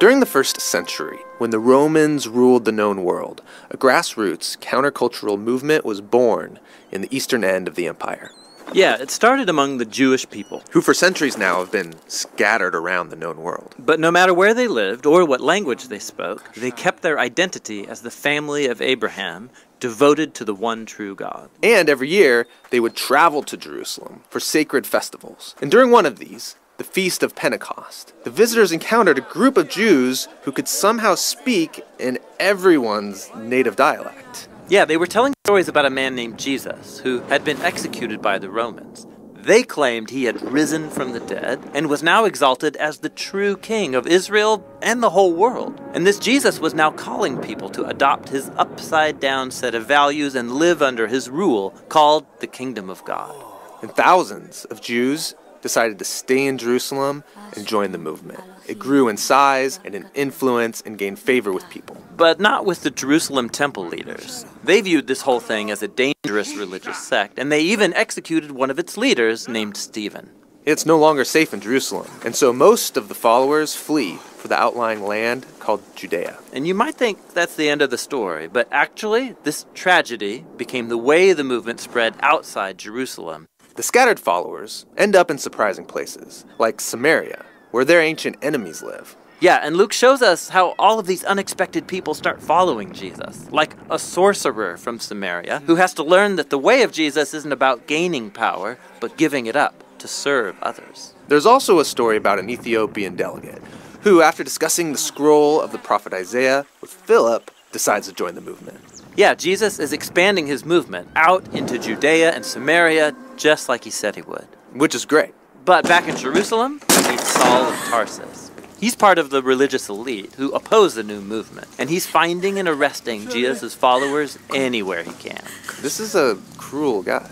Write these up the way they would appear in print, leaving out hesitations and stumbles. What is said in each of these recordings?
During the first century, when the Romans ruled the known world, a grassroots countercultural movement was born in the eastern end of the empire. Yeah, it started among the Jewish people, Who for centuries now have been scattered around the known world. but no matter where they lived or what language they spoke, they kept their identity as the family of Abraham, devoted to the one true God. And every year, they would travel to Jerusalem for sacred festivals. And during one of these, the Feast of Pentecost, the visitors encountered a group of Jews who could somehow speak in everyone's native dialect. Yeah, they were telling stories about a man named Jesus who had been executed by the Romans. They claimed he had risen from the dead and was now exalted as the true king of Israel and the whole world. And this Jesus was now calling people to adopt his upside-down set of values and live under his rule, called the Kingdom of God. And thousands of Jews decided to stay in Jerusalem and join the movement. It grew in size and in influence and gained favor with people. But not with the Jerusalem temple leaders. They viewed this whole thing as a dangerous religious sect, and they even executed one of its leaders named Stephen. It's no longer safe in Jerusalem, and so most of the followers flee for the outlying land called Judea. And you might think that's the end of the story, but actually, this tragedy became the way the movement spread outside Jerusalem. The scattered followers end up in surprising places, like Samaria, where their ancient enemies live. Yeah, and Luke shows us how all of these unexpected people start following Jesus, like a sorcerer from Samaria who has to learn that the way of Jesus isn't about gaining power, but giving it up to serve others. There's also a story about an Ethiopian delegate who, after discussing the scroll of the prophet Isaiah with Philip, decides to join the movement. Yeah, Jesus is expanding his movement out into Judea and Samaria just like he said he would. Which is great. But back in Jerusalem, we meet Saul of Tarsus. He's part of the religious elite who oppose the new movement, and he's finding and arresting Jesus' followers anywhere he can. This is a cruel guy.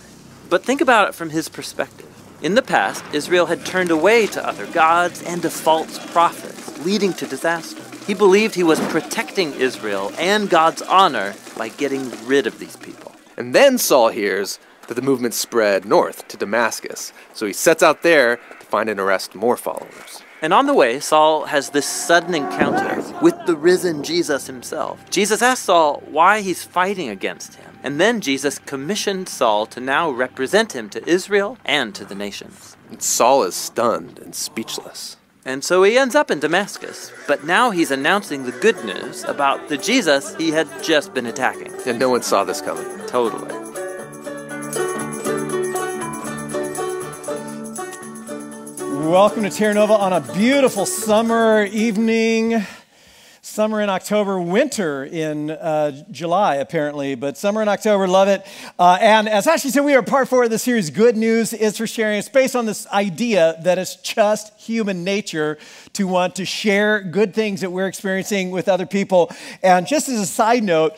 But think about it from his perspective. In the past, Israel had turned away to other gods and to false prophets, leading to disaster. He believed he was protecting Israel and God's honor by getting rid of these people. And then Saul hears that the movement spread north to Damascus, so he sets out there to find and arrest more followers. And on the way, Saul has this sudden encounter with the risen Jesus himself. Jesus asks Saul why he's fighting against him, and then Jesus commissioned Saul to now represent him to Israel and to the nations. And Saul is stunned and speechless. And so he ends up in Damascus, but now he's announcing the good news about the Jesus he had just been attacking. And no one saw this coming. Totally. Welcome to Terra Nova on a beautiful summer evening. Summer in October, winter in July, apparently, but summer in October, love it. And as Ashley said, we are part 4 of the series, Good News is for Sharing. It's based on this idea that it's just human nature to want to share good things that we're experiencing with other people. And just as a side note,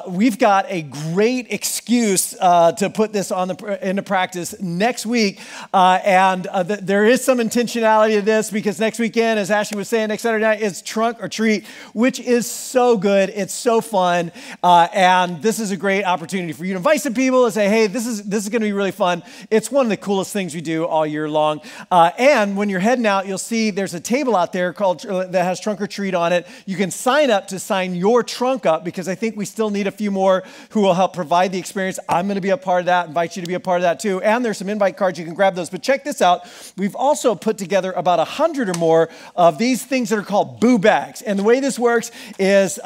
we've got a great excuse to put this into practice next week. There is some intentionality to this because next weekend, as Ashley was saying, next Saturday night is Trunk or Treat, which is so good. It's so fun. And this is a great opportunity for you to invite some people and say, hey, this is going to be really fun. It's one of the coolest things we do all year long. And when you're heading out, you'll see there's a table out there that has Trunk or Treat on it. You can sign up to sign your trunk up because I think we still need a few more who will help provide the experience. I'm going to be a part of that, invite you to be a part of that too. And there's some invite cards, you can grab those. But check this out. We've also put together about 100 or more of these things that are called boo bags. And the way this works is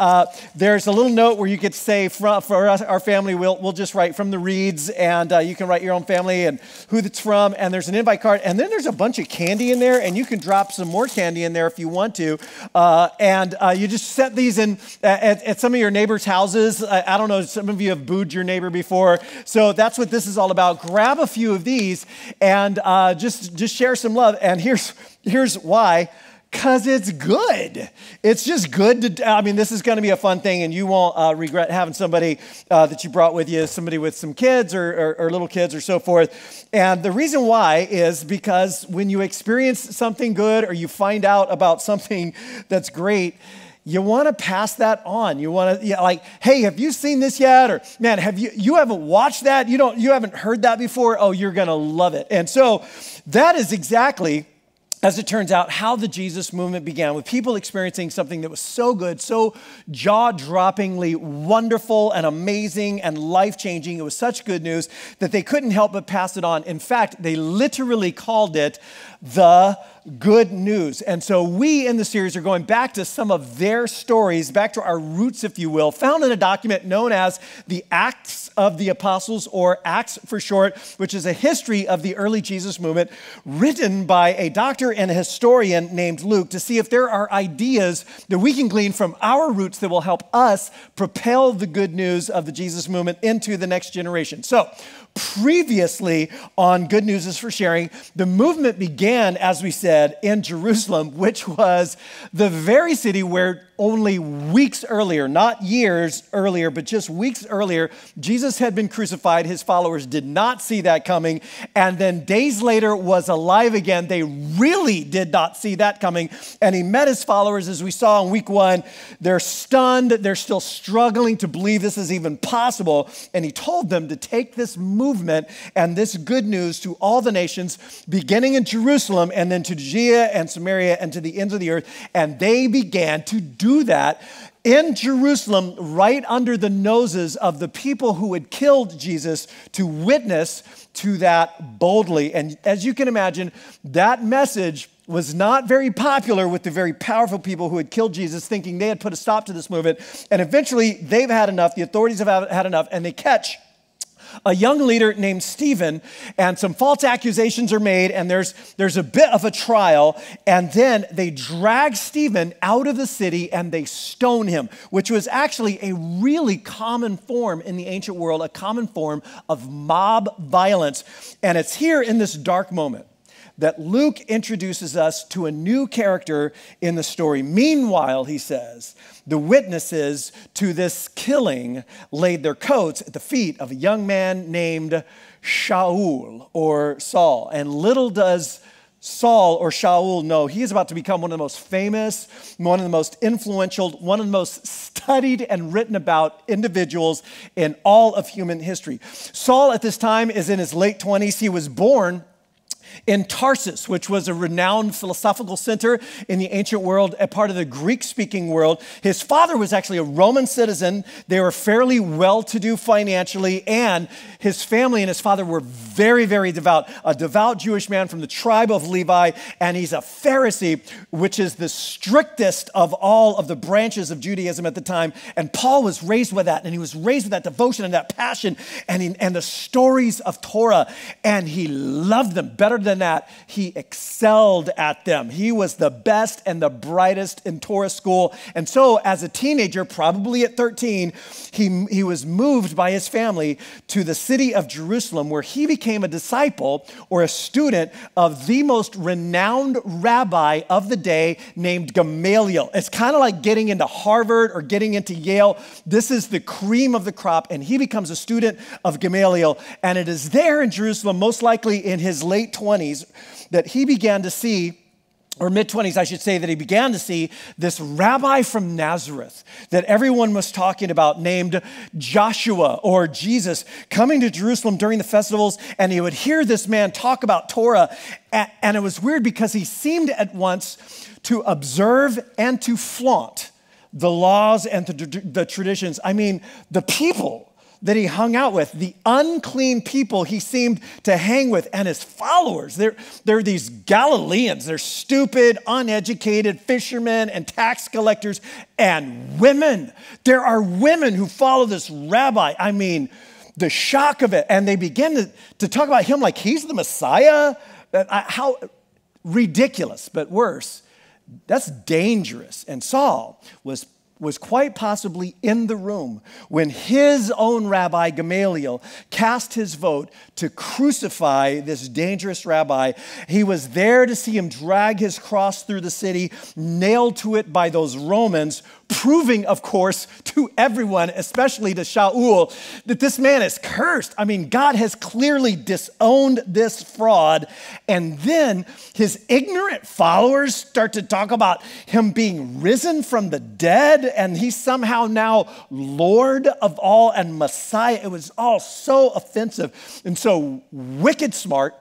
there's a little note where you could say for us, our family, we'll just write from the Reeds, and you can write your own family and who it's from. And there's an invite card. And then there's a bunch of candy in there, and you can drop some more candy in there if you want to. You just set these in at some of your neighbors' houses. I don't know, some of you have booed your neighbor before. So that's what this is all about. Grab a few of these and just share some love. And here's why. Because it's good. It's just good this is going to be a fun thing, and you won't regret having somebody that you brought with you, somebody with some kids or little kids or so forth. And the reason why is because when you experience something good or you find out about something that's great, you want to pass that on. You want to, hey, have you seen this yet? Or, man, you haven't watched that? You haven't heard that before? Oh, you're going to love it. And so that is exactly as it turns out, how the Jesus movement began, with people experiencing something that was so good, so jaw-droppingly wonderful and amazing and life-changing. It was such good news that they couldn't help but pass it on. In fact, they literally called it the good news. And so we in the series are going back to some of their stories, back to our roots, if you will, found in a document known as the Acts of the Apostles, or Acts for short, which is a history of the early Jesus movement written by a doctor and a historian named Luke, to see if there are ideas that we can glean from our roots that will help us propel the good news of the Jesus movement into the next generation. So, previously on Good News is for Sharing, the movement began, as we said, in Jerusalem, which was the very city where only weeks earlier, not years earlier, but just weeks earlier, Jesus had been crucified. His followers did not see that coming. And then days later was alive again. They really did not see that coming. And he met his followers, as we saw in week 1. They're stunned. They're still struggling to believe this is even possible. And he told them to take this movement and this good news to all the nations, beginning in Jerusalem and then to Judea and Samaria and to the ends of the earth. And they began to do that in Jerusalem, right under the noses of the people who had killed Jesus, to witness to that boldly. And as you can imagine, that message was not very popular with the very powerful people who had killed Jesus, thinking they had put a stop to this movement. And eventually they've had enough, the authorities have had enough, and they catch a young leader named Stephen, and some false accusations are made, and there's a bit of a trial, and then they drag Stephen out of the city and they stone him, which was actually a really common form in the ancient world, a common form of mob violence. And it's here in this dark moment that Luke introduces us to a new character in the story. Meanwhile, he says, the witnesses to this killing laid their coats at the feet of a young man named Shaul, or Saul. And little does Saul, or Shaul, know he is about to become one of the most famous, one of the most influential, one of the most studied and written about individuals in all of human history. Saul at this time is in his late 20s. He was born in Tarsus, which was a renowned philosophical center in the ancient world, a part of the Greek-speaking world. His father was actually a Roman citizen. They were fairly well-to-do financially, and his family and his father were very, very devout. A devout Jewish man from the tribe of Levi, and he's a Pharisee, which is the strictest of all of the branches of Judaism at the time. And Paul was raised with that, and he was raised with that devotion and that passion and the stories of Torah, and he loved them. Better than that, he excelled at them. He was the best and the brightest in Torah school. And so as a teenager, probably at 13, he was moved by his family to the city of Jerusalem, where he became a disciple or a student of the most renowned rabbi of the day named Gamaliel. It's kind of like getting into Harvard or getting into Yale. This is the cream of the crop, and he becomes a student of Gamaliel. And it is there in Jerusalem, most likely in his late 20s, that he began to see, or mid-20s, I should say, that he began to see this rabbi from Nazareth that everyone was talking about, named Joshua, or Jesus, coming to Jerusalem during the festivals, and he would hear this man talk about Torah, and it was weird because he seemed at once to observe and to flaunt the laws and the traditions. I mean, the people that he hung out with, the unclean people he seemed to hang with, and his followers. They're these Galileans. They're stupid, uneducated fishermen and tax collectors and women. There are women who follow this rabbi. I mean, the shock of it. And they begin to talk about him like he's the Messiah. How ridiculous, but worse. That's dangerous. And Saul was quite possibly in the room when his own rabbi, Gamaliel, cast his vote to crucify this dangerous rabbi. He was there to see him drag his cross through the city, nailed to it by those Romans, proving, of course, to everyone, especially to Shaul, that this man is cursed. I mean, God has clearly disowned this fraud. And then his ignorant followers start to talk about him being risen from the dead, and he's somehow now Lord of all and Messiah. It was all so offensive and so wicked smart.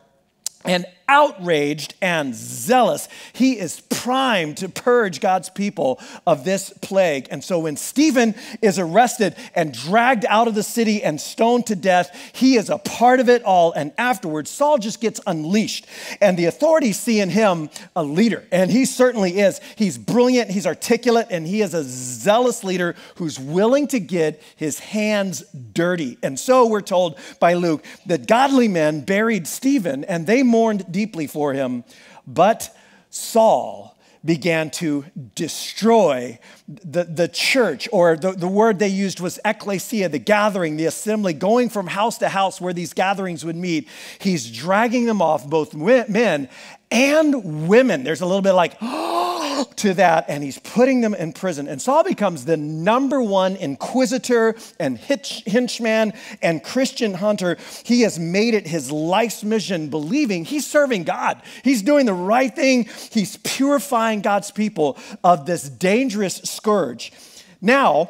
And outraged and zealous. He is primed to purge God's people of this plague. And so when Stephen is arrested and dragged out of the city and stoned to death, he is a part of it all. And afterwards, Saul just gets unleashed. And the authorities see in him a leader. And he certainly is. He's brilliant, he's articulate, and he is a zealous leader who's willing to get his hands dirty. And so we're told by Luke that godly men buried Stephen and they mourned deeply for him, but Saul began to destroy the church, or the word they used was ecclesia, the gathering, the assembly, going from house to house where these gatherings would meet. He's dragging them off, both men and women. There's a little bit like, to that, and he's putting them in prison. And Saul becomes the number one inquisitor and henchman and Christian hunter. He has made it his life's mission, believing he's serving God. He's doing the right thing. He's purifying God's people of this dangerous scourge. Now,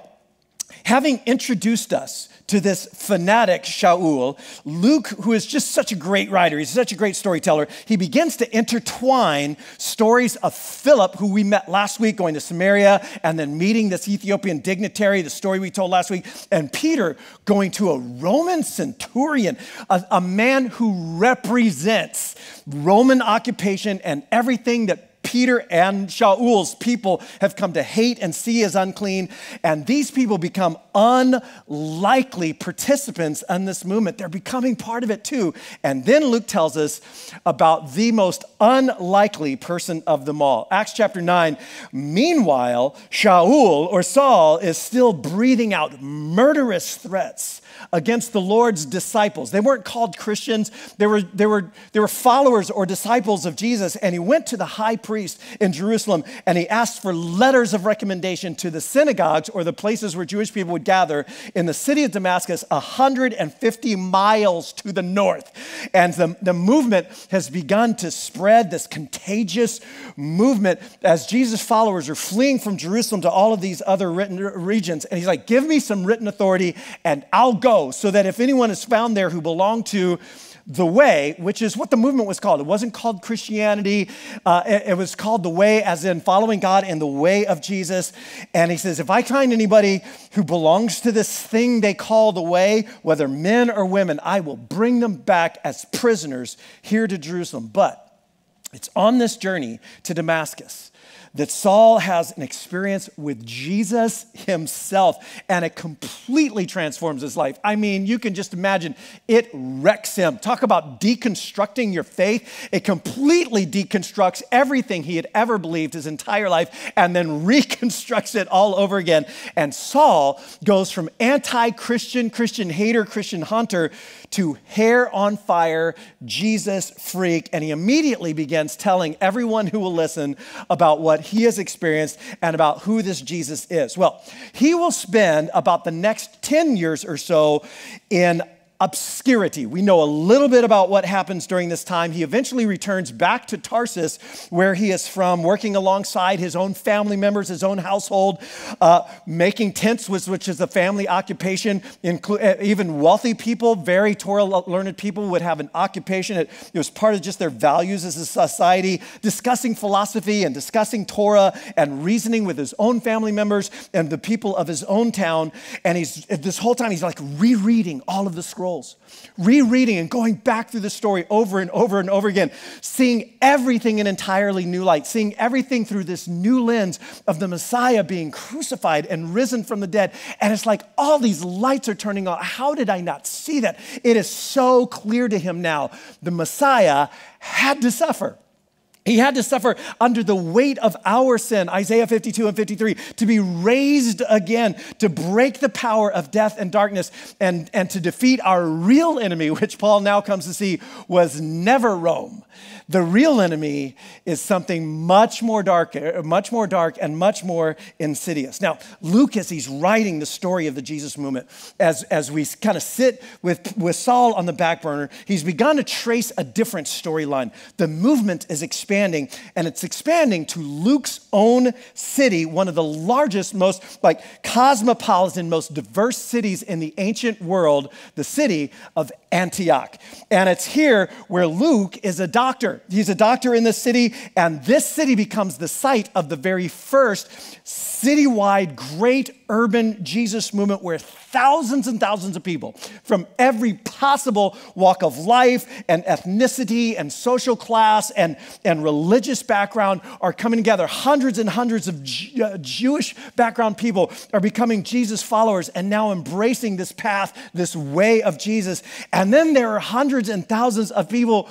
having introduced us to this fanatic Shaul, Luke, who is just such a great writer, he's such a great storyteller, he begins to intertwine stories of Philip, who we met last week going to Samaria and then meeting this Ethiopian dignitary, the story we told last week, and Peter going to a Roman centurion, a man who represents Roman occupation and everything that Peter and Shaul's people have come to hate and see as unclean. And these people become unlikely participants in this movement. They're becoming part of it too. And then Luke tells us about the most unlikely person of them all. Acts chapter 9. Meanwhile, Shaul, or Saul, is still breathing out murderous threats against the Lord's disciples. They weren't called Christians. They were followers or disciples of Jesus. And he went to the high priest in Jerusalem and he asked for letters of recommendation to the synagogues, or the places where Jewish people would gather in the city of Damascus, 150 miles to the north. And the movement has begun to spread, this contagious movement, as Jesus' followers are fleeing from Jerusalem to all of these other regions. And he's like, give me some written authority and I'll go, so that if anyone is found there who belonged to the Way, which is what the movement was called. It wasn't called Christianity. It was called the Way, as in following God in the way of Jesus. And he says, if I find anybody who belongs to this thing they call the Way, whether men or women, I will bring them back as prisoners here to Jerusalem. But it's on this journey to Damascus that Saul has an experience with Jesus himself, and it completely transforms his life. I mean, you can just imagine, it wrecks him. Talk about deconstructing your faith. It completely deconstructs everything he had ever believed his entire life and then reconstructs it all over again. And Saul goes from anti-Christian, Christian hater, Christian hunter to hair on fire, Jesus freak. And he immediately begins telling everyone who will listen about what he has experienced and about who this Jesus is. Well, he will spend about the next 10 years or so in obscurity. We know a little bit about what happens during this time. He eventually returns back to Tarsus, where he is from, working alongside his own family members, his own household, making tents, which is a family occupation. Even wealthy people, very Torah-learned people would have an occupation. It was part of just their values as a society, discussing philosophy and discussing Torah and reasoning with his own family members and the people of his own town. And this whole time, he's like rereading all of the scrolls. Rereading and going back through the story over and over and over again, seeing everything in entirely new light, seeing everything through this new lens of the Messiah being crucified and risen from the dead. And it's like all these lights are turning on. How did I not see that? It is so clear to him now. The Messiah had to suffer. He had to suffer under the weight of our sin, Isaiah 52 and 53, to be raised again, to break the power of death and darkness, and to defeat our real enemy, which Paul now comes to see was never Rome. The real enemy is something much more dark and much more insidious. Now, Luke, as he's writing the story of the Jesus movement, as we kind of sit with Saul on the back burner, he's begun to trace a different storyline. The movement is expanding expanding, and it's expanding to Luke's own city, one of the largest, most cosmopolitan, most diverse cities in the ancient world, the city of Antioch. And it's here where Luke is a doctor. He's a doctor in this city, and this city becomes the site of the very first citywide great urban Jesus movement where thousands and thousands of people from every possible walk of life and ethnicity and social class and religious background are coming together. Hundreds and hundreds of Jewish background people are becoming Jesus followers and now embracing this path, this way of Jesus. And then there are hundreds and thousands of people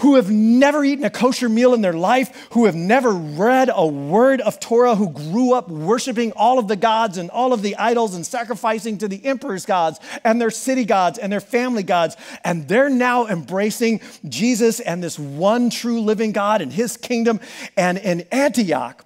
who have never eaten a kosher meal in their life, who have never read a word of Torah, who grew up worshiping all of the gods and all of the idols and sacrificing to the emperor's gods and their city gods and their family gods. And they're now embracing Jesus and this one true living God and his kingdom. And in Antioch,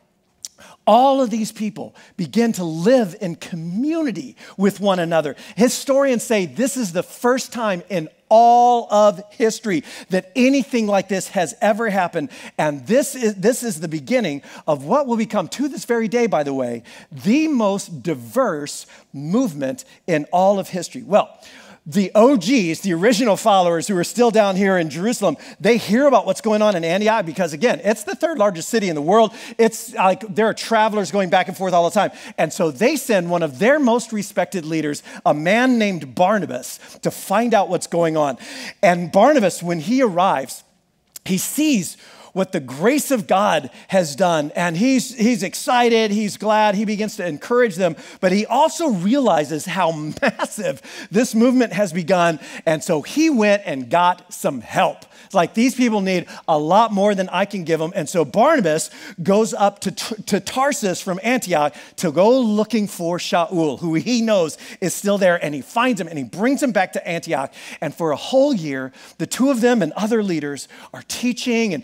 all of these people begin to live in community with one another. Historians say this is the first time in all of history that anything like this has ever happened. And this is the beginning of what will become, to this very day, by the way, the most diverse movement in all of history. Well, the OGs, the original followers who are still down here in Jerusalem, they hear about what's going on in Antioch because, again, it's the third largest city in the world. It's like there are travelers going back and forth all the time. And so they send one of their most respected leaders, a man named Barnabas, to find out what's going on. And Barnabas, when he arrives, he sees what the grace of God has done. And he's excited, he's glad, he begins to encourage them, but he also realizes how massive this movement has begun. And so he went and got some help. It's like these people need a lot more than I can give them. And so Barnabas goes up to Tarsus from Antioch to go looking for Shaul, who he knows is still there, and he finds him and he brings him back to Antioch. And for a whole year, the two of them and other leaders are teaching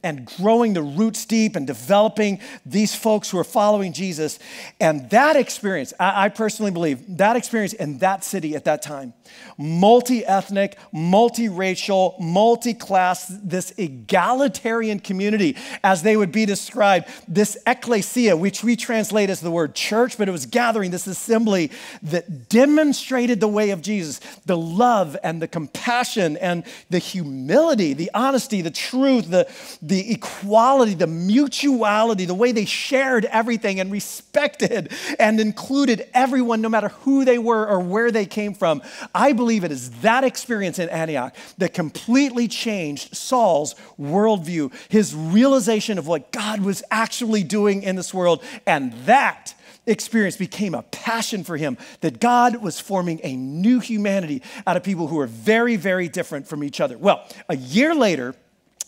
and growing the roots deep and developing these folks who are following Jesus. And that experience, I personally believe, that experience in that city at that time, multi-ethnic, multi-racial, multi-class, this egalitarian community, as they would be described, this ecclesia, which we translate as the word church, but it was gathering, this assembly that demonstrated the way of Jesus, the love and the compassion and the humility, the honesty, the truth, the equality, the mutuality, the way they shared everything and respected and included everyone, no matter who they were or where they came from. I believe it is that experience in Antioch that completely changed Saul's worldview, his realization of what God was actually doing in this world. And that experience became a passion for him, that God was forming a new humanity out of people who were very, very different from each other. Well, a year later,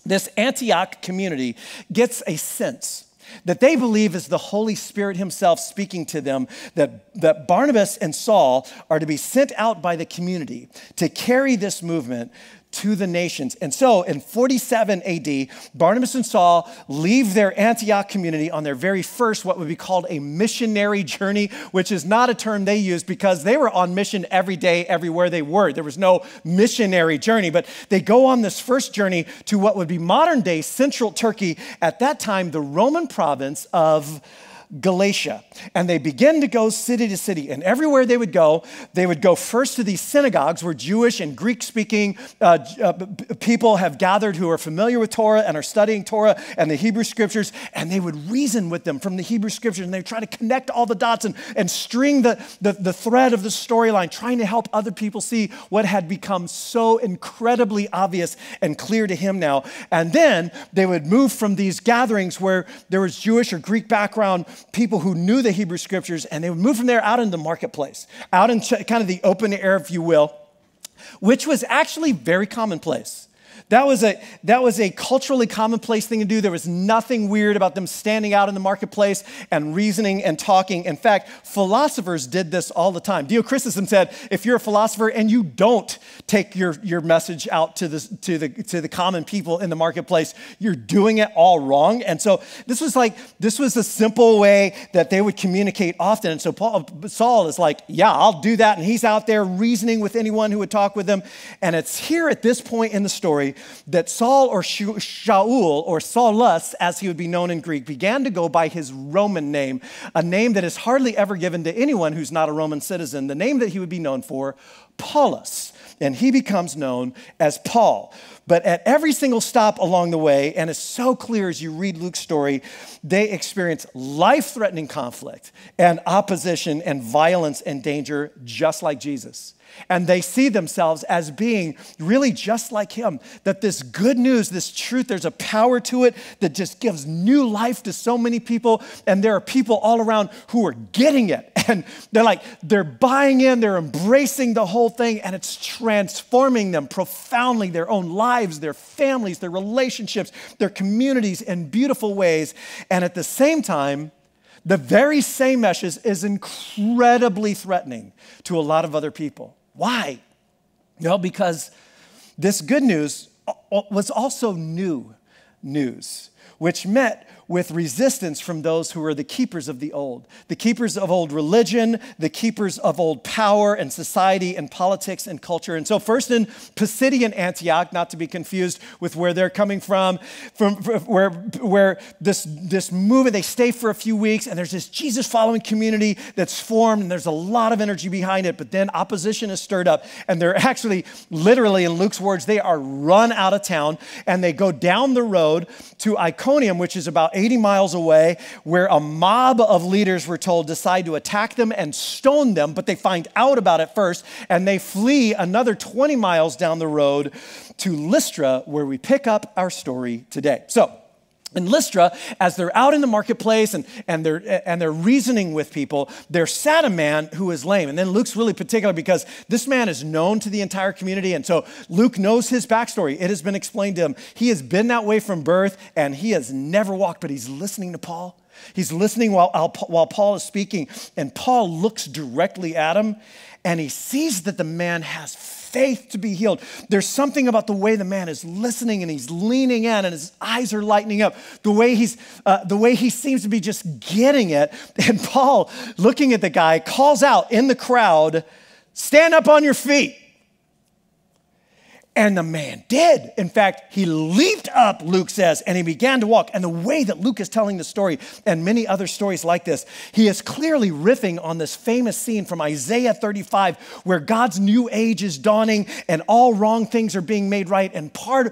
this Antioch community gets a sense that they believe is the Holy Spirit himself speaking to them, that Barnabas and Saul are to be sent out by the community to carry this movement to the nations. And so in 47 AD, Barnabas and Saul leave their Antioch community on their very first, what would be called a missionary journey, which is not a term they used because they were on mission every day, everywhere they were. There was no missionary journey, but they go on this first journey to what would be modern day central Turkey, at that time, the Roman province of Galatia. And they begin to go city to city. And everywhere they would go first to these synagogues where Jewish and Greek-speaking people have gathered who are familiar with Torah and are studying Torah and the Hebrew Scriptures. And they would reason with them from the Hebrew Scriptures. And they would try to connect all the dots and string the thread of the storyline, trying to help other people see what had become so incredibly obvious and clear to him now. And then they would move from these gatherings where there was Jewish or Greek background people who knew the Hebrew Scriptures, and they would move from there out into the marketplace, out into kind of the open air, if you will, which was actually very commonplace. That was a culturally commonplace thing to do. There was nothing weird about them standing out in the marketplace and reasoning and talking. In fact, philosophers did this all the time. Dio Christensen said, if you're a philosopher and you don't take your message out to the common people in the marketplace, you're doing it all wrong. And so this was a simple way that they would communicate often. And so Saul is like, yeah, I'll do that. And he's out there reasoning with anyone who would talk with him. And it's here at this point in the story story that Saul or Shaul, or Saulus, as he would be known in Greek, began to go by his Roman name, a name that is hardly ever given to anyone who's not a Roman citizen, the name that he would be known for, Paulus. And he becomes known as Paul. But at every single stop along the way, and it's so clear as you read Luke's story, they experience life-threatening conflict and opposition and violence and danger just like Jesus. And they see themselves as being really just like him, that this good news, this truth, there's a power to it that just gives new life to so many people. And there are people all around who are getting it. And they're buying in, they're embracing the whole thing, and it's transforming them profoundly, their own lives, their families, their relationships, their communities in beautiful ways. And at the same time, the very same message is incredibly threatening to a lot of other people. Why? Well, because this good news was also new news, which met with resistance from those who were the keepers of the keepers of old religion, the keepers of old power and society and politics and culture. And so first in Pisidian Antioch, not to be confused with where they're coming from where this movement, they stay for a few weeks, and there's this Jesus following community that's formed, and there's a lot of energy behind it, but then opposition is stirred up, and they're actually, literally in Luke's words, they are run out of town, and they go down the road to Iconium, which is about 80 miles away, where a mob of leaders, were told, decide to attack them and stone them, but they find out about it first, and they flee another 20 miles down the road to Lystra, where we pick up our story today. So, in Lystra, as they're out in the marketplace and they're reasoning with people, there sat a man who is lame. And then Luke's really particular because this man is known to the entire community. And so Luke knows his backstory. It has been explained to him. He has been that way from birth, and he has never walked, but he's listening to Paul. He's listening while Paul is speaking. And Paul looks directly at him, and he sees that the man has faith to be healed. There's something about the way the man is listening, and he's leaning in, and his eyes are lighting up. The way he seems to be just getting it. And Paul, looking at the guy, calls out in the crowd, "Stand up on your feet." And the man did. In fact, he leaped up, Luke says, and he began to walk. And the way that Luke is telling the story, and many other stories like this, he is clearly riffing on this famous scene from Isaiah 35, where God's new age is dawning and all wrong things are being made right. And part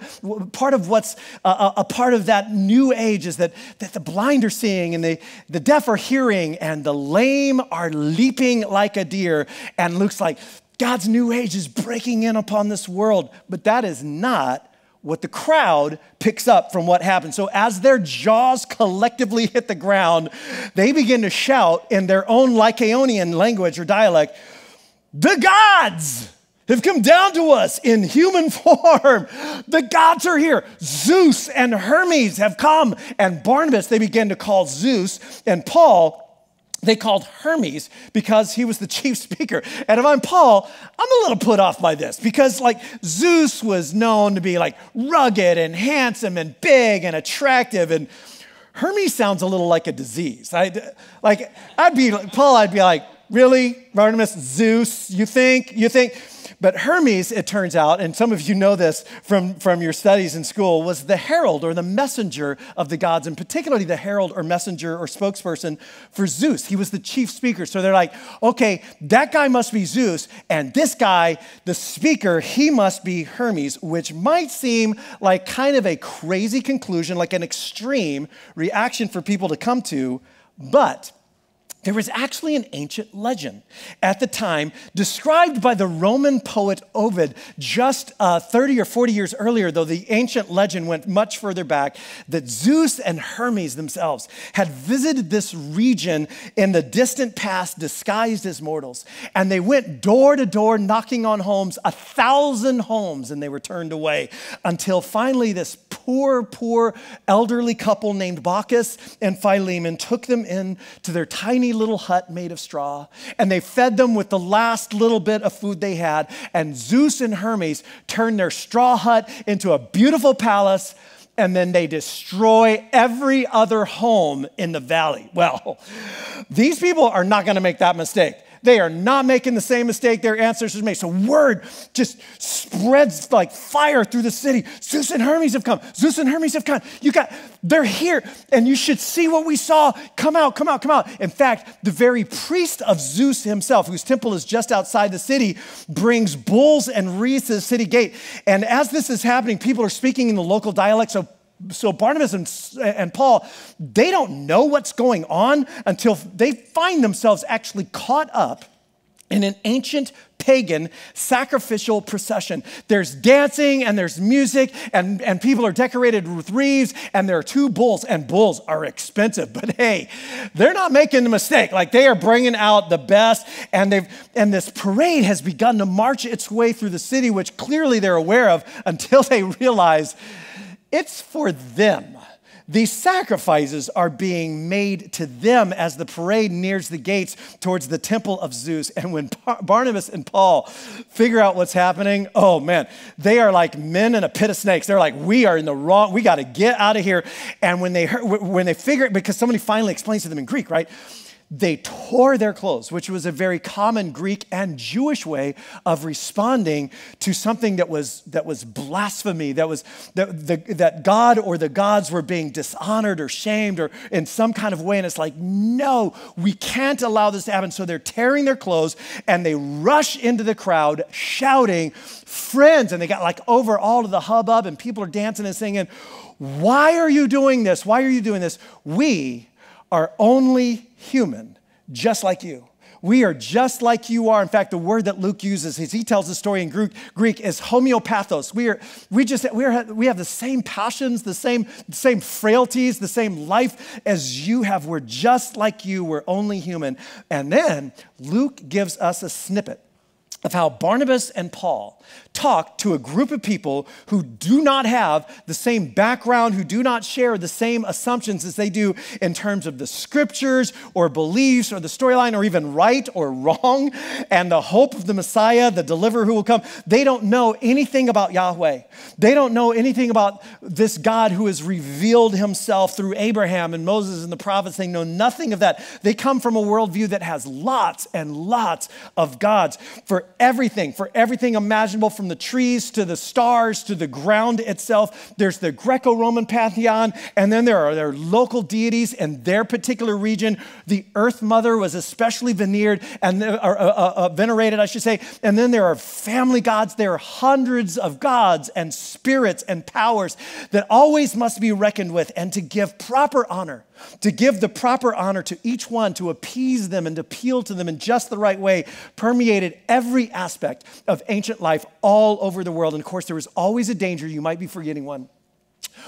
of what's a part of that new age is that the blind are seeing, and the deaf are hearing, and the lame are leaping like a deer. And Luke's like, God's new age is breaking in upon this world. But that is not what the crowd picks up from what happened. So as their jaws collectively hit the ground, they begin to shout in their own Lycaonian language or dialect, "The gods have come down to us in human form. The gods are here. Zeus and Hermes have come." And Barnabas, they began to call Zeus, and Paul, they called Hermes because he was the chief speaker. And if I'm Paul, I'm a little put off by this because Zeus was known to be rugged and handsome and big and attractive, and Hermes sounds a little like a disease. I'd be like, "Really, Barnabas, Zeus, you think? But Hermes, it turns out, and some of you know this from your studies in school, was the herald or the messenger of the gods, and particularly the herald or messenger or spokesperson for Zeus. He was the chief speaker. So they're like, okay, that guy must be Zeus, and this guy, the speaker, he must be Hermes, which might seem like kind of a crazy conclusion, like an extreme reaction for people to come to, but there was actually an ancient legend at the time described by the Roman poet Ovid just 30 or 40 years earlier, though the ancient legend went much further back, that Zeus and Hermes themselves had visited this region in the distant past disguised as mortals. And they went door to door knocking on homes, 1,000 homes, and they were turned away until finally this poor elderly couple named Bacchus and Philemon took them in to their tiny little hut made of straw, and they fed them with the last little bit of food they had, and Zeus and Hermes turned their straw hut into a beautiful palace, and then they destroy every other home in the valley. Well, these people are not going to make that mistake. They are not making the same mistake their ancestors made. So word just spreads like fire through the city. Zeus and Hermes have come. Zeus and Hermes have come. They're here, and you should see what we saw. Come out, come out, come out. In fact, the very priest of Zeus himself, whose temple is just outside the city, brings bulls and wreaths to the city gate. And as this is happening, people are speaking in the local dialect. So Barnabas and Paul, they don't know what's going on until they find themselves actually caught up in an ancient pagan sacrificial procession. There's dancing and there's music and people are decorated with wreaths and there are two bulls, and bulls are expensive, but hey, they're not making a mistake. Like, they are bringing out the best, and this parade has begun to march its way through the city, which clearly they're aware of, until they realize it's for them. These sacrifices are being made to them as the parade nears the gates towards the temple of Zeus. And when Barnabas and Paul figure out what's happening, oh man, they are like men in a pit of snakes. They're like, we are in the wrong, we got to get out of here. And when they figure it, because somebody finally explains to them in Greek, right? They tore their clothes, which was a very common Greek and Jewish way of responding to something that was blasphemy, that God or the gods were being dishonored or shamed or in some kind of way. And it's like, no, we can't allow this to happen. So they're tearing their clothes and they rush into the crowd shouting, friends. And they got like over all of the hubbub and people are dancing and singing, why are you doing this? Why are you doing this? We are only human, just like you. We are just like you are. In fact, the word that Luke uses as he tells the story in Greek is homeopathos. We have the same passions, the same frailties, the same life as you have. We're just like you. We're only human. And then Luke gives us a snippet of how Barnabas and Paul talked to a group of people who do not have the same background, who do not share the same assumptions as they do in terms of the scriptures or beliefs or the storyline or even right or wrong and the hope of the Messiah, the deliverer who will come. They don't know anything about Yahweh. They don't know anything about this God who has revealed himself through Abraham and Moses and the prophets. They know nothing of that. They come from a worldview that has lots and lots of gods for everything imaginable, from the trees to the stars to the ground itself. There's the Greco-Roman pantheon, and then there are their local deities in their particular region. The Earth Mother was especially venerated, and then there are family gods. There are hundreds of gods and spirits and powers that always must be reckoned with, and to give the proper honor to each one, to appease them and to appeal to them in just the right way, permeated every aspect of ancient life all over the world. And of course, there was always a danger you might be forgetting one,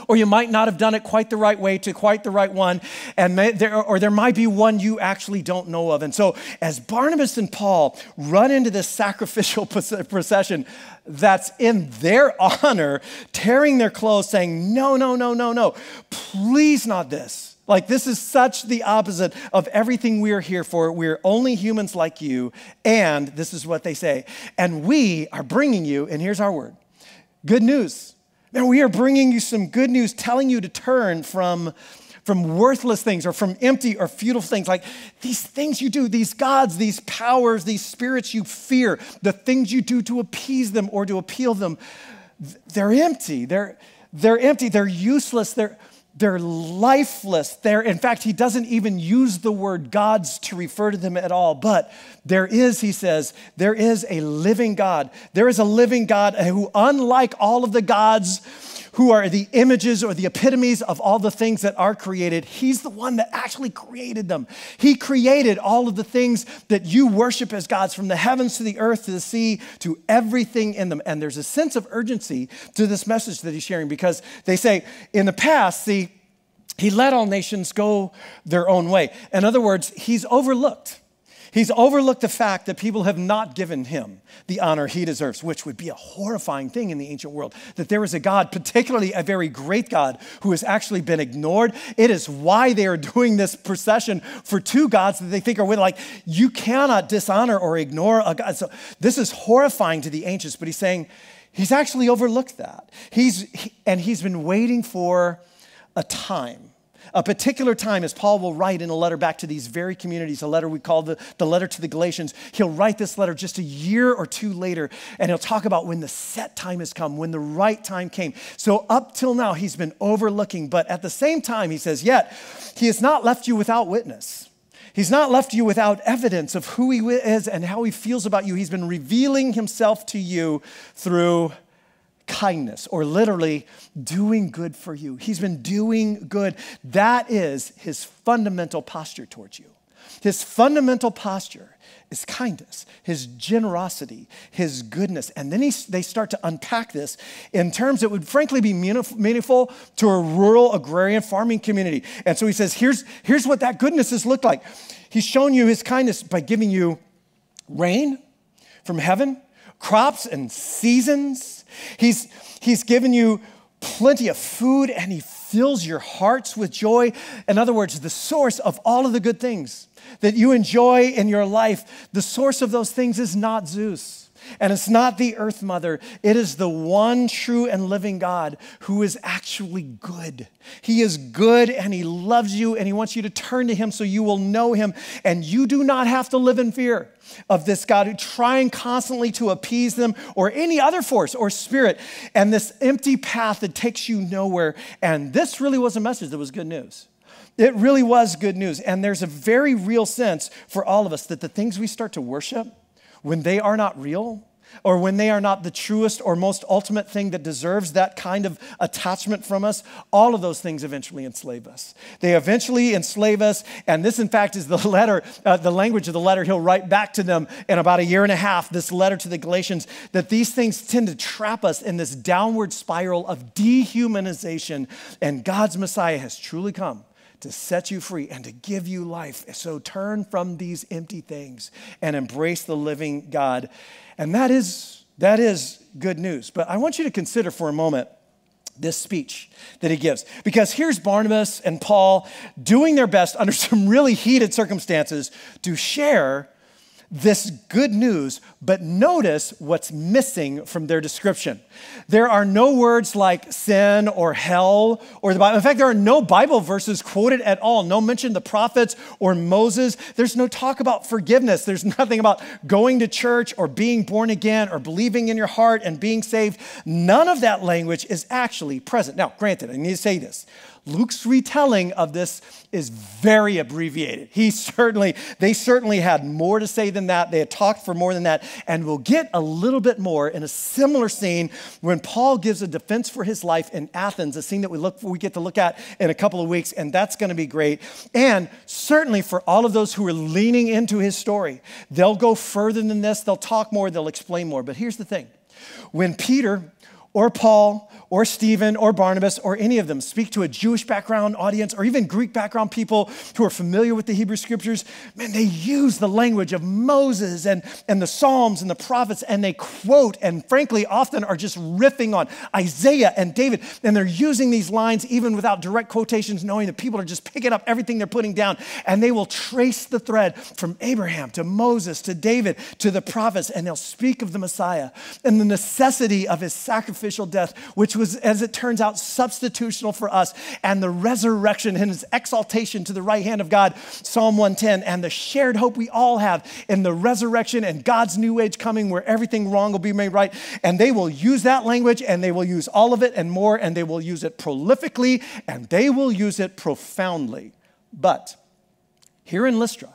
or you might not have done it quite the right way to quite the right one, and there might be one you actually don't know of. And so as Barnabas and Paul run into this sacrificial procession that's in their honor, tearing their clothes, saying, no, please not this. Like, this is such the opposite of everything we are here for. We're only humans like you. And this is what they say. And we are bringing you, and here's our word, good news. Man, we are bringing you some good news, telling you to turn from worthless things or from empty or futile things. Like these things you do, these gods, these powers, these spirits you fear, the things you do to appease them or to appeal them, they're empty. They're empty. They're useless. They're lifeless. In fact, he doesn't even use the word gods to refer to them at all. But he says, there is a living God. There is a living God who, unlike all of the gods who are the images or the epitomes of all the things that are created, he's the one that actually created them. He created all of the things that you worship as gods, from the heavens to the earth to the sea to everything in them. And there's a sense of urgency to this message that he's sharing, because they say in the past, he let all nations go their own way. In other words, he's overlooked the fact that people have not given him the honor he deserves, which would be a horrifying thing in the ancient world, that there is a God, particularly a very great God, who has actually been ignored. It is why they are doing this procession for two gods that they think are with. Like, you cannot dishonor or ignore a God. So this is horrifying to the ancients, but he's saying he's actually overlooked that. He's been waiting for a time A particular time, as Paul will write in a letter back to these very communities, a letter we call the letter to the Galatians. He'll write this letter just a year or two later, and he'll talk about when the set time has come, when the right time came. So up till now, he's been overlooking, but at the same time, he says, yet he has not left you without witness. He's not left you without evidence of who he is and how he feels about you. He's been revealing himself to you through kindness, or literally doing good for you. He's been doing good. That is his fundamental posture towards you. His fundamental posture is kindness, his generosity, his goodness. And then they start to unpack this in terms that would frankly be meaningful to a rural agrarian farming community. And so he says, here's what that goodness has looked like. He's shown you his kindness by giving you rain from heaven, crops and seasons. He's given you plenty of food, and he fills your hearts with joy. In other words, the source of all of the good things that you enjoy in your life, the source of those things is not Zeus. And it's not the earth mother. It is the one true and living God who is actually good. He is good, and he loves you, and he wants you to turn to him so you will know him. And you do not have to live in fear of this God who trying constantly to appease them or any other force or spirit, and this empty path that takes you nowhere. And this really was a message that was good news. It really was good news. And there's a very real sense for all of us that the things we start to worship, when they are not real, or when they are not the truest or most ultimate thing that deserves that kind of attachment from us, all of those things eventually enslave us. They eventually enslave us, and this, in fact, is the language of the letter he'll write back to them in about a year and a half, this letter to the Galatians, that these things tend to trap us in this downward spiral of dehumanization, and God's Messiah has truly come to set you free and to give you life. So turn from these empty things and embrace the living God. And that is good news. But I want you to consider for a moment this speech that he gives. Because here's Barnabas and Paul doing their best under some really heated circumstances to share this good news, but notice what's missing from their description. There are no words like sin or hell or the Bible. In fact, there are no Bible verses quoted at all. No mention of the prophets or Moses. There's no talk about forgiveness. There's nothing about going to church or being born again or believing in your heart and being saved. None of that language is actually present. Now, granted, I need to say this. Luke's retelling of this is very abbreviated. They certainly had more to say than that. They had talked for more than that. And we'll get a little bit more in a similar scene when Paul gives a defense for his life in Athens, a scene that we get to look at in a couple of weeks, and that's going to be great. And certainly for all of those who are leaning into his story, they'll go further than this. They'll talk more. They'll explain more. But here's the thing. When Peter or Paul or Stephen or Barnabas or any of them speak to a Jewish background audience or even Greek background people who are familiar with the Hebrew scriptures, man, they use the language of Moses and the Psalms and the prophets, and they quote and frankly often are just riffing on Isaiah and David, and they're using these lines even without direct quotations, knowing that people are just picking up everything they're putting down, and they will trace the thread from Abraham to Moses to David to the prophets, and they'll speak of the Messiah and the necessity of his sacrificial death, which was, as it turns out, substitutional for us, and the resurrection and his exaltation to the right hand of God, Psalm 110, and the shared hope we all have in the resurrection and God's new age coming where everything wrong will be made right. And they will use that language, and they will use all of it and more, and they will use it prolifically, and they will use it profoundly. But here in Lystra,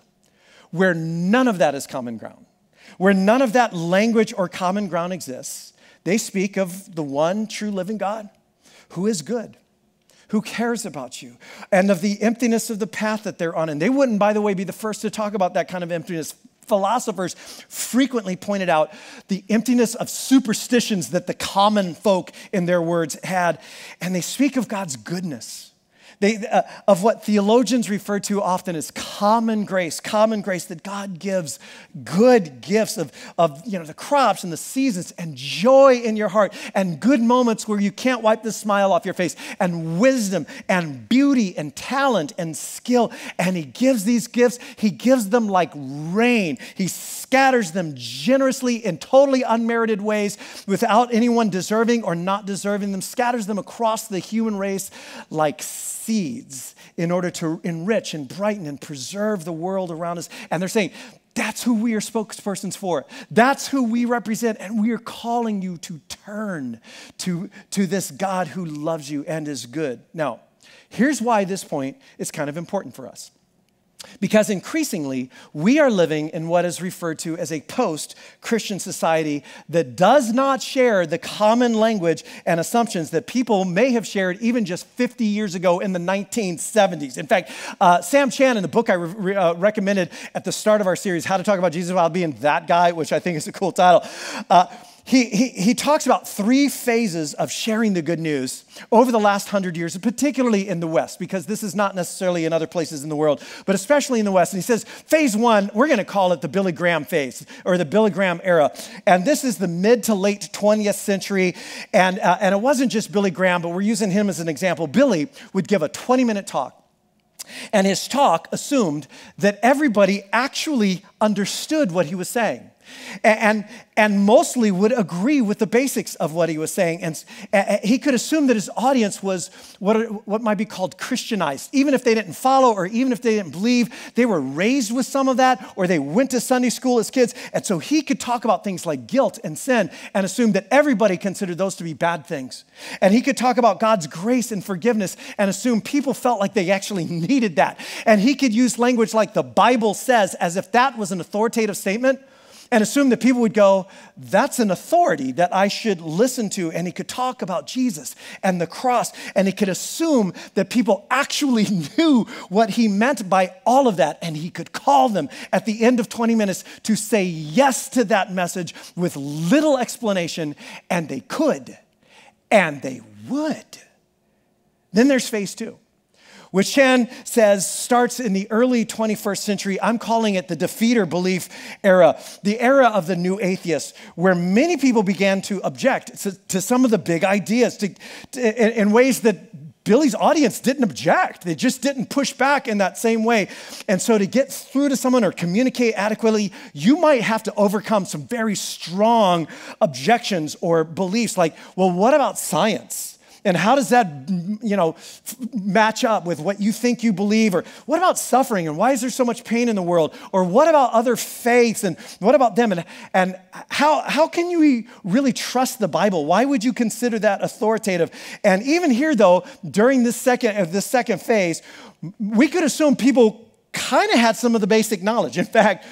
where none of that is common ground, where none of that language or common ground exists, they speak of the one true living God who is good, who cares about you, and of the emptiness of the path that they're on. And they wouldn't, by the way, be the first to talk about that kind of emptiness. Philosophers frequently pointed out the emptiness of superstitions that the common folk, in their words, had. And they speak of God's goodness. Of what theologians refer to often as common grace that God gives good gifts of the crops and the seasons and joy in your heart and good moments where you can't wipe the smile off your face and wisdom and beauty and talent and skill. And he gives these gifts, he gives them like rain. He scatters them generously in totally unmerited ways without anyone deserving or not deserving them, scatters them across the human race like seeds in order to enrich and brighten and preserve the world around us. And they're saying, that's who we are spokespersons for. That's who we represent. And we are calling you to turn to this God who loves you and is good. Now, here's why this point is kind of important for us. Because increasingly, we are living in what is referred to as a post-Christian society that does not share the common language and assumptions that people may have shared even just 50 years ago in the 1970s. In fact, Sam Chan, in the book I recommended at the start of our series, How to Talk About Jesus Without Being That Guy, which I think is a cool title, He talks about 3 phases of sharing the good news over the last 100 years, particularly in the West, because this is not necessarily in other places in the world, but especially in the West. And he says, phase 1, we're going to call it the Billy Graham phase, or the Billy Graham era. And this is the mid to late 20th century. And it wasn't just Billy Graham, but we're using him as an example. Billy would give a 20-minute talk. And his talk assumed that everybody actually understood what he was saying. And mostly would agree with the basics of what he was saying. And he could assume that his audience was what might be called Christianized. Even if they didn't follow or even if they didn't believe, they were raised with some of that or they went to Sunday school as kids. And so he could talk about things like guilt and sin and assume that everybody considered those to be bad things. And he could talk about God's grace and forgiveness and assume people felt like they actually needed that. And he could use language like the Bible says as if that was an authoritative statement, and assume that people would go, that's an authority that I should listen to. And he could talk about Jesus and the cross. And he could assume that people actually knew what he meant by all of that. And he could call them at the end of 20 minutes to say yes to that message with little explanation. And they could. And they would. Then there's phase 2. Which Chan says starts in the early 21st century. I'm calling it the defeater belief era, the era of the new atheists, where many people began to object to some of the big ideas in ways that Billy's audience didn't object. They just didn't push back in that same way. And so to get through to someone or communicate adequately, you might have to overcome some very strong objections or beliefs like, well, what about science? And how does that, match up with what you think you believe? Or what about suffering? And why is there so much pain in the world? Or what about other faiths? And what about them? And how can you really trust the Bible? Why would you consider that authoritative? And even here, though, during this second phase, we could assume people kind of had some of the basic knowledge. In fact,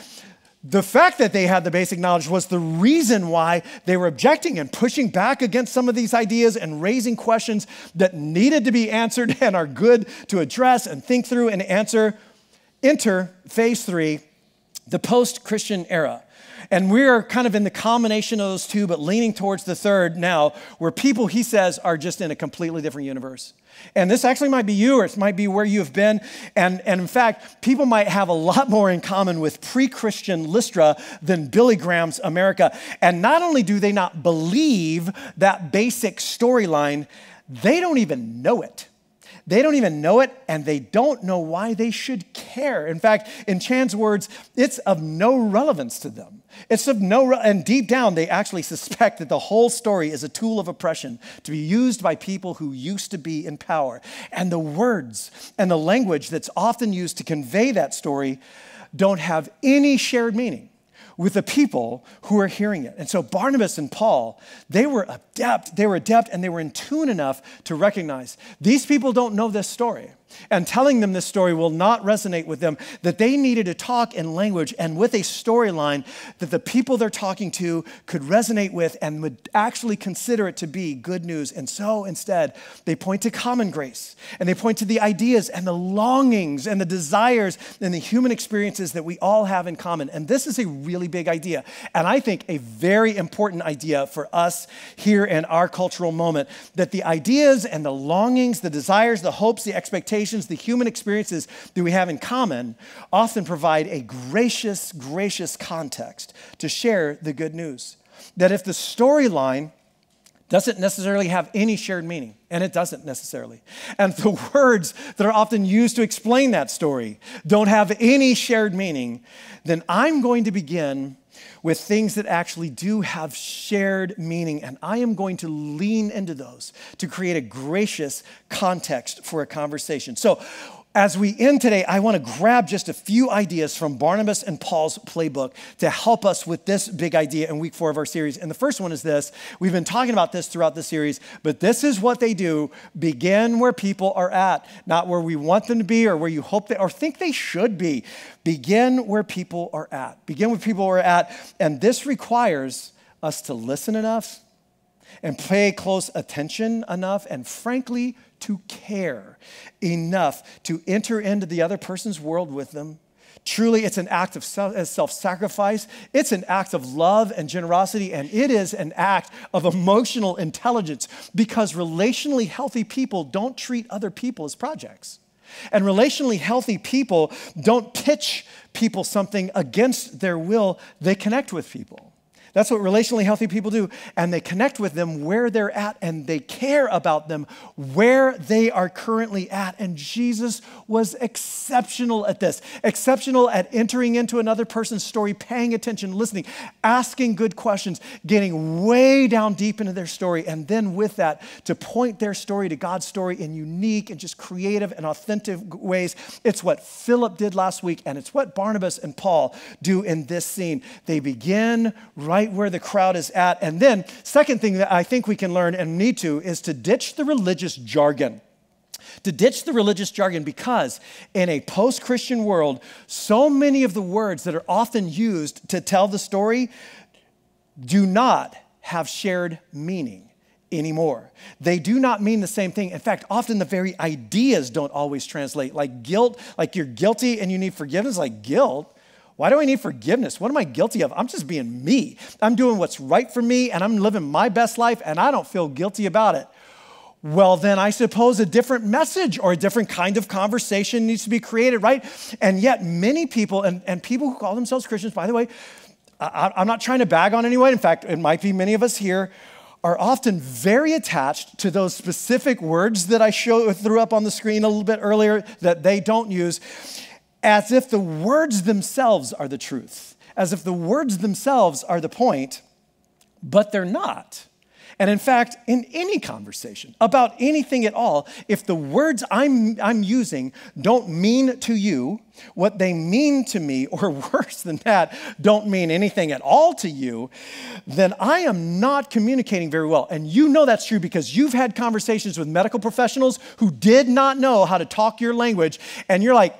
the fact that they had the basic knowledge was the reason why they were objecting and pushing back against some of these ideas and raising questions that needed to be answered and are good to address and think through and answer. Enter phase 3, the post-Christian era. And we're kind of in the combination of those two, but leaning towards the third now, where people, he says, are just in a completely different universe. And this actually might be you, or it might be where you've been. And in fact, people might have a lot more in common with pre-Christian Lystra than Billy Graham's America. And not only do they not believe that basic storyline, they don't even know it. They don't even know it, and they don't know why they should care. In fact, in Chan's words, it's of no relevance to them. It's of and deep down, they actually suspect that the whole story is a tool of oppression to be used by people who used to be in power. And the words and the language that's often used to convey that story don't have any shared meaning with the people who are hearing it. And so Barnabas and Paul, they were adept, and they were in tune enough to recognize these people don't know this story. And telling them this story will not resonate with them, that they needed to talk in language and with a storyline that the people they're talking to could resonate with and would actually consider it to be good news. And so instead, they point to common grace, and they point to the ideas and the longings and the desires and the human experiences that we all have in common. And this is a really big idea, and I think a very important idea for us here in our cultural moment, that the ideas and the longings, the desires, the hopes, the expectations, the human experiences that we have in common often provide a gracious context to share the good news. That if the storyline doesn't necessarily have any shared meaning, and it doesn't necessarily. And the words that are often used to explain that story don't have any shared meaning, then I'm going to begin with things that actually do have shared meaning, and I am going to lean into those to create a gracious context for a conversation. So, as we end today, I want to grab just a few ideas from Barnabas and Paul's playbook to help us with this big idea in week 4 of our series. And the first one is this. We've been talking about this throughout the series, but this is what they do. Begin where people are at, not where we want them to be or where you hope they or think they should be. Begin where people are at. Begin where people are at. And this requires us to listen enough and pay close attention enough, and frankly, to care enough to enter into the other person's world with them. Truly, it's an act of self-sacrifice. It's an act of love and generosity, and it is an act of emotional intelligence, because relationally healthy people don't treat other people as projects. And relationally healthy people don't pitch people something against their will. They connect with people. That's what relationally healthy people do. And they connect with them where they're at, and they care about them where they are currently at. And Jesus was exceptional at this, exceptional at entering into another person's story, paying attention, listening, asking good questions, getting way down deep into their story. And then with that, to point their story to God's story in unique and just creative and authentic ways. It's what Philip did last week, and it's what Barnabas and Paul do in this scene. They begin right where the crowd is at. And then, second thing that I think we can learn and need to is to ditch the religious jargon. To ditch the religious jargon, because in a post-Christian world, so many of the words that are often used to tell the story do not have shared meaning anymore. They do not mean the same thing. In fact, often the very ideas don't always translate. Like guilt, like you're guilty and you need forgiveness, like guilt. Why do I need forgiveness? What am I guilty of? I'm just being me. I'm doing what's right for me, and I'm living my best life, and I don't feel guilty about it. Well, then I suppose a different message or a different kind of conversation needs to be created, right? And yet many people, and people who call themselves Christians, by the way, I'm not trying to bag on anyone. In fact, it might be many of us here, are often very attached to those specific words that I threw up on the screen a little bit earlier that they don't use, as if the words themselves are the truth, as if the words themselves are the point, but they're not. And in fact, in any conversation about anything at all, if the words I'm using don't mean to you what they mean to me, or worse than that, don't mean anything at all to you, then I am not communicating very well. And you know that's true because you've had conversations with medical professionals who did not know how to talk your language, and you're like,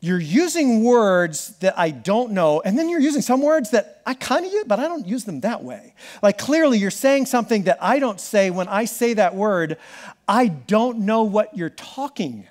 you're using words that I don't know, and then you're using some words that I kind of use, but I don't use them that way. Like clearly you're saying something that I don't say. When I say that word, I don't know what you're talking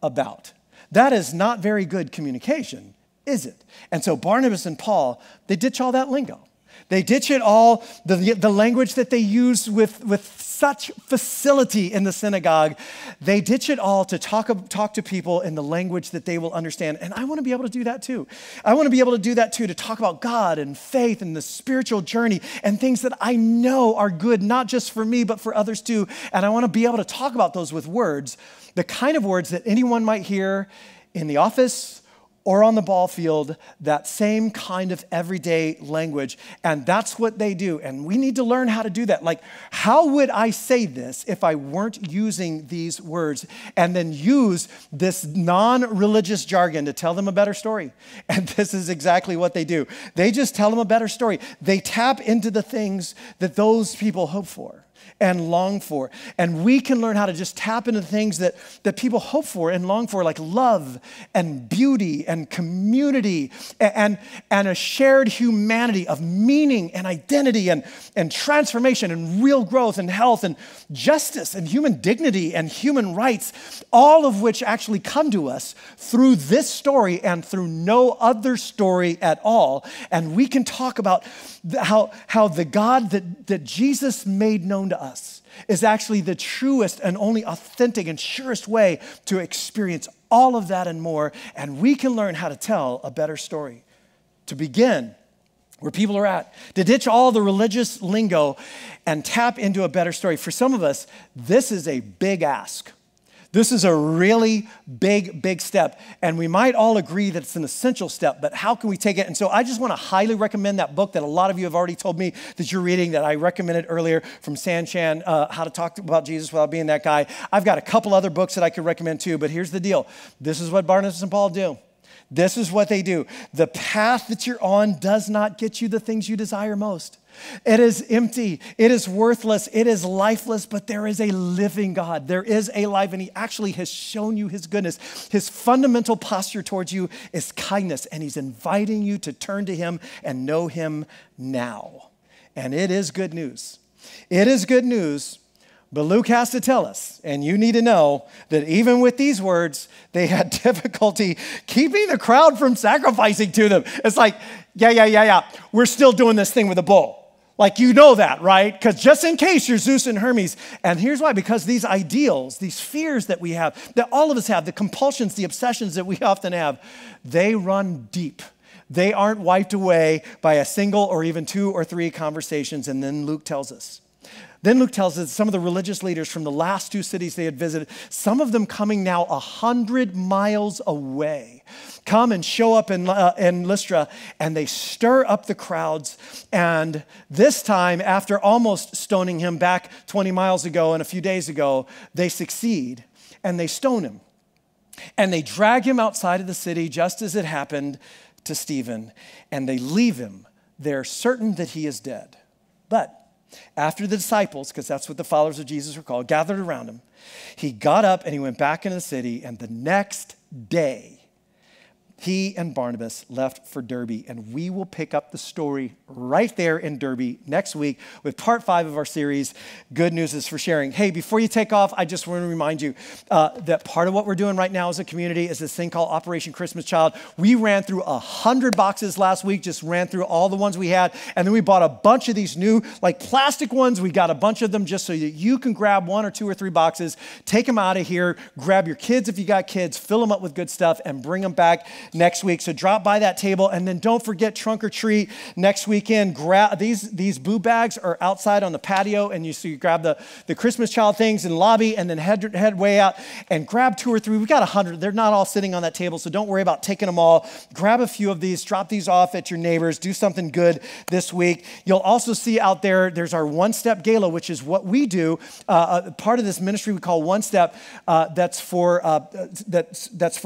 about. That is not very good communication, is it? And so Barnabas and Paul, they ditch all that lingo. They ditch it all, the language that they use with such facility in the synagogue. They ditch it all to talk to people in the language that they will understand. And I want to be able to do that too. I want to be able to do that too, to talk about God and faith and the spiritual journey and things that I know are good, not just for me, but for others too. And I want to be able to talk about those with words, the kind of words that anyone might hear in the office or on the ball field, that same kind of everyday language. And that's what they do. And we need to learn how to do that. Like, how would I say this if I weren't using these words, and then use this non-religious jargon to tell them a better story? And this is exactly what they do. They just tell them a better story. They tap into the things that those people hope for and long for. And we can learn how to just tap into things that people hope for and long for, like love and beauty and community and a shared humanity of meaning and identity and transformation and real growth and health and justice and human dignity and human rights, all of which actually come to us through this story and through no other story at all. And we can talk about how the God that Jesus made known to us is actually the truest and only authentic and surest way to experience all of that and more. And we can learn how to tell a better story. To begin where people are at, to ditch all the religious lingo and tap into a better story. For some of us, this is a big ask. This is a really big step. And we might all agree that it's an essential step, but how can we take it? And so I just want to highly recommend that book that a lot of you have already told me that you're reading, that I recommended earlier, from San Chan, How to Talk About Jesus Without Being That Guy. I've got a couple other books that I could recommend too, but here's the deal. This is what Barnabas and Paul do. This is what they do. The path that you're on does not get you the things you desire most. It is empty. It is worthless. It is lifeless, but there is a living God. There is a life, and he actually has shown you his goodness. His fundamental posture towards you is kindness, and he's inviting you to turn to him and know him now. And it is good news. It is good news. But Luke has to tell us, and you need to know, that even with these words, they had difficulty keeping the crowd from sacrificing to them. It's like, yeah. We're still doing this thing with a bull. Like, you know that, right? Because just in case you're Zeus and Hermes. And here's why. Because these ideals, these fears that we have, that all of us have, the compulsions, the obsessions that we often have, they run deep. They aren't wiped away by a single or even 2 or 3 conversations. And then Luke tells us some of the religious leaders from the last 2 cities they had visited, some of them coming now 100 miles away, come and show up in Lystra, and they stir up the crowds. And this time, after almost stoning him back 20 miles ago and a few days ago, they succeed, and they stone him. And they drag him outside of the city, just as it happened to Stephen, and they leave him there certain that he is dead. But after the disciples, because that's what the followers of Jesus were called, gathered around him, he got up and he went back into the city, and the next day, he and Barnabas left for Derbe, and we will pick up the story right there in Derbe next week with part 5 of our series, Good News is for Sharing. Hey, before you take off, I just want to remind you that part of what we're doing right now as a community is this thing called Operation Christmas Child. We ran through 100 boxes last week, just ran through all the ones we had, and then we bought a bunch of these new, like, plastic ones. We got a bunch of them just so that you can grab 1 or 2 or 3 boxes, take them out of here, grab your kids if you got kids, fill them up with good stuff, and bring them back next week. So drop by that table, and then don't forget trunk or treat next weekend. Grab these boo bags are outside on the patio, and you grab the Christmas child things in the lobby, and then head way out and grab 2 or 3. We got 100. They're not all sitting on that table, so don't worry about taking them all. Grab a few of these, drop these off at your neighbors, do something good this week. You'll also see out there's our One Step Gala, which is what we do. Part of this ministry we call One Step. That's for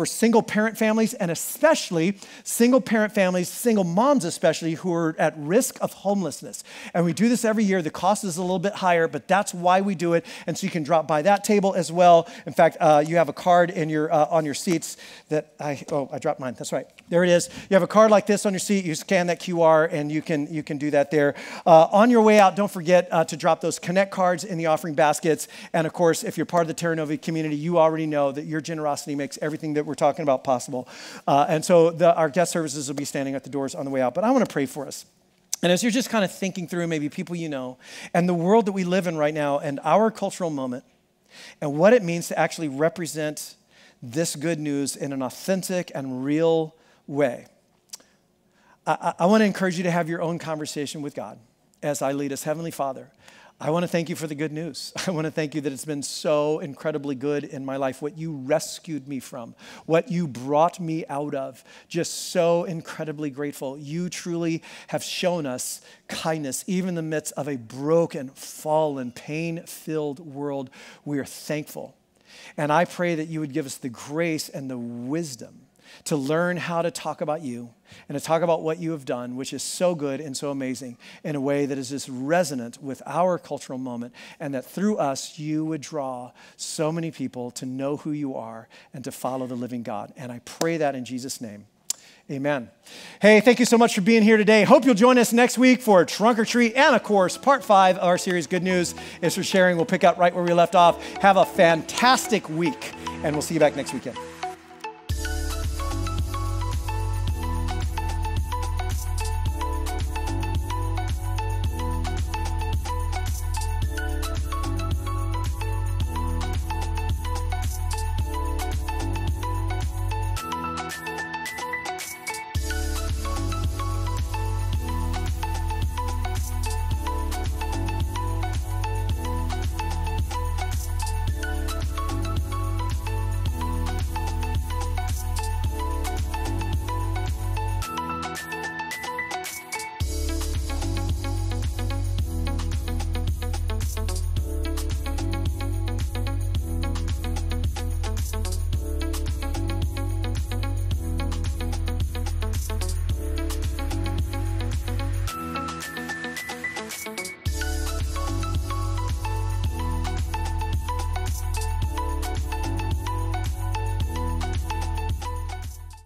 single parent families, and especially single parent families, single moms especially, who are at risk of homelessness. And we do this every year. The cost is a little bit higher, but that's why we do it. And so you can drop by that table as well. In fact, you have a card in your on your seats that I dropped mine. That's right. There it is. You have a card like this on your seat. You scan that QR, and you can do that there. On your way out, don't forget to drop those Connect cards in the offering baskets. And of course, if you're part of the Terra Nova community, you already know that your generosity makes everything that we're talking about possible. And so our guest services will be standing at the doors on the way out. But I want to pray for us. And as you're just kind of thinking through maybe people you know, and the world that we live in right now, and our cultural moment, and what it means to actually represent this good news in an authentic and real way, I want to encourage you to have your own conversation with God as I lead us. Heavenly Father, I want to thank you for the good news. I want to thank you that it's been so incredibly good in my life, what you rescued me from, what you brought me out of. Just so incredibly grateful. You truly have shown us kindness, even in the midst of a broken, fallen, pain-filled world. We are thankful. And I pray that you would give us the grace and the wisdom to learn how to talk about you and to talk about what you have done, which is so good and so amazing, in a way that is just resonant with our cultural moment, and that through us, you would draw so many people to know who you are and to follow the living God. And I pray that in Jesus' name. Amen. Hey, thank you so much for being here today. Hope you'll join us next week for Trunk or Treat, and of course, part 5 of our series, Good News is for Sharing. We'll pick up right where we left off. Have a fantastic week, and we'll see you back next weekend.